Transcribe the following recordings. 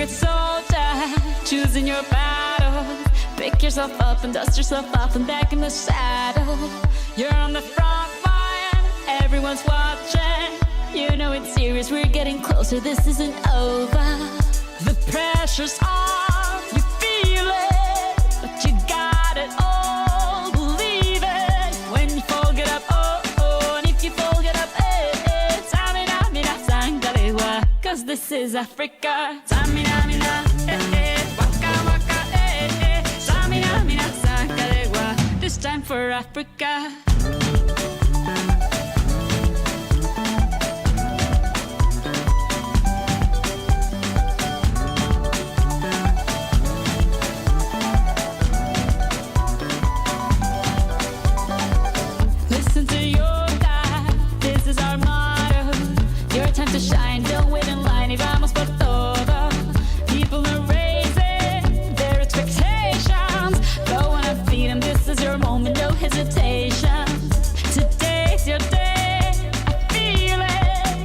united soldier, choosing your battle. Pick yourself up and dust yourself off and back in the saddle. You're on the front line, everyone's watching. You know it's serious, we're getting closer, this isn't over. The pressure's on, you feel it, but you got it all, believe it. When you fall, get up, oh, oh, and if you fall, get up, eh, eh. Samina, mina, sangalewa, cause this is Africa. Samina, mina, eh, eh, waka, waka, eh, eh. Samina, mina, sangalewa, this time for Africa. Listen to your God, this is our motto. Your time to shine, don't wait in line. Y vamos por todo. People are raising their expectations. Go on and feed them, this is your moment, no hesitation. Today's your day, I feel it.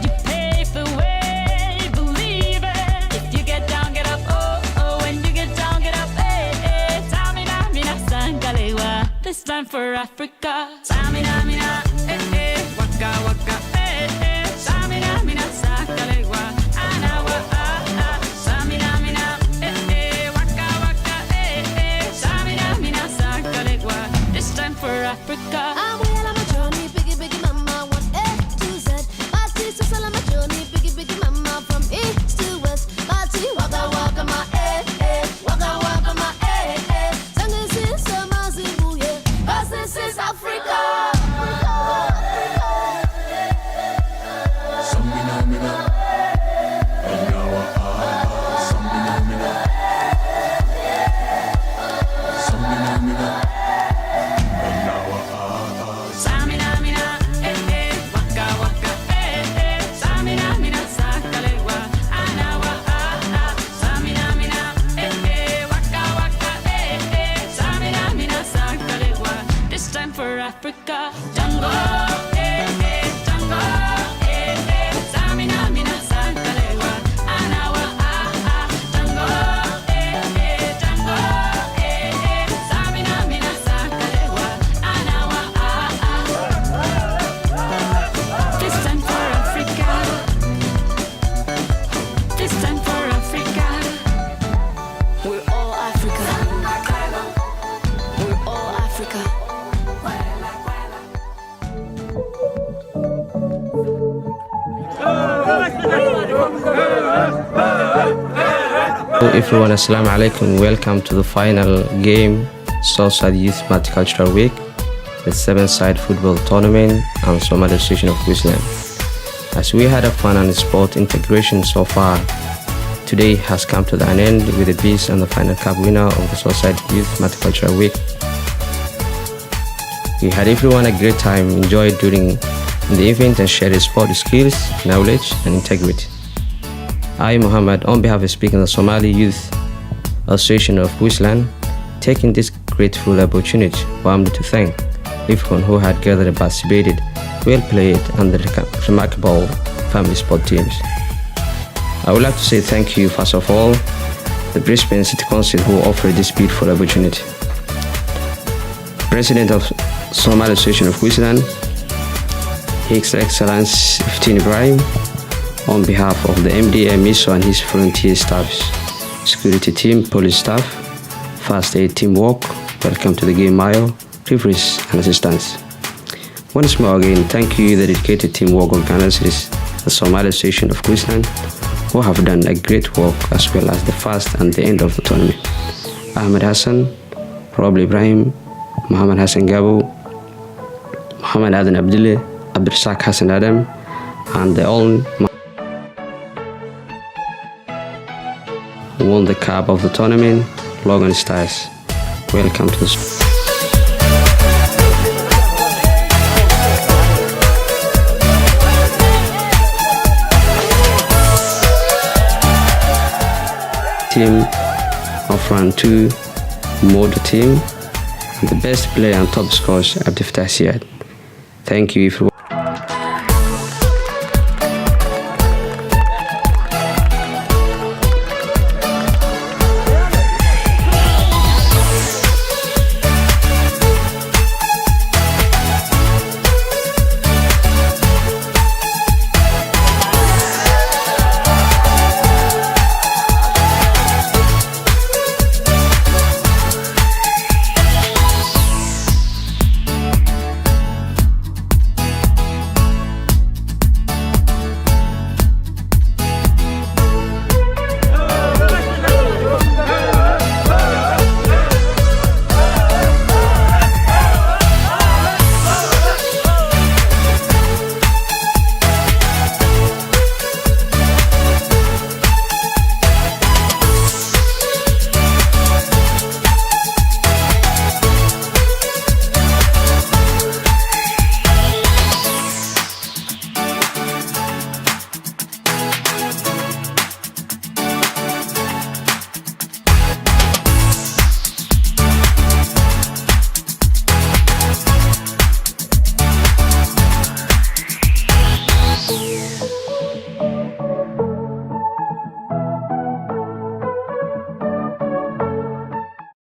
You pave the way, believe it. If you get down, get up, oh, oh. When you get down, get up, eh, eh. Tamina, mina, sangalewa, this time for Africa. Samina, mina, eh, eh, waka, waka, eh, eh. Samina, mina, sangalewa, anawa, ah, ah. Samina, mina, eh, eh, waka, waka, eh, eh. Samina, mina, sangalewa, this time for Africa. I'm well on my journey, biggie, biggie mama, 1 A to Z. My sisters all on my journey, biggie, biggie mama, from east to west. Party, waka, waka, my waka, waka, my Sangin' since summer, Zimbabwe, yeah. 'Cause this is Africa. Samina mina, anawa samina mina, samina mina, anawa Samina, mina, eh, eh, waka, waka, eh, eh. Samina, mina, sangalewa, anawa, ah, ah. Samina, mina, eh, eh, waka, waka, eh, eh. Samina, mina, sangalewa, this time for Africa. Jungle, eh, eh, jungle, eh, eh. Samina, mina, sangalewa, anawa, ah, ah. Jungle, eh, eh, jungle, eh, eh. Samina, mina, sangalewa, anawa, ah, ah. This time for Africa. This time for Africa. We're all Africa. We're all Africa. Hello everyone, assalamu alaikum. Welcome to the final game, Southside Youth Multicultural Week, the 7-side football tournament and Somali Association of Queensland. As we had a fun and sport integration so far, today has come to an end with the Bees and the final cup winner of the Southside Youth Multicultural Week. We had everyone a great time, enjoyed during the event and shared sport skills, knowledge and integrity. I, Muhammad, on behalf of speaking the Somali Youth Association of Queensland, taking this grateful opportunity warmly to thank everyone who had gathered and participated, well played and the remarkable family sport teams. I would like to say thank you first of all the Brisbane City Council who offered this beautiful opportunity. President of Somali Association of Queensland, His Excellency Iftiin Ibrahim, on behalf of the MD Miso and his volunteer staffs, security team, police staff, first aid teamwork, welcome to the game Mayo, referees and assistants. Once more again, thank you the dedicated teamwork organizers, the Somali Association of Queensland, who have done a great work as well as the first and the end of the tournament. Ahmed Hassan, Rob Ibrahim, Muhammad Hassan Gabo, Muhammad Adan Abdullah, Abdursak Hassan Adam, and the all won the cup of the tournament, Logan Stars. Welcome to the team of round 2, Modo team, and the best player and top scorer, Abdul Fattah Siad. Thank you everyone.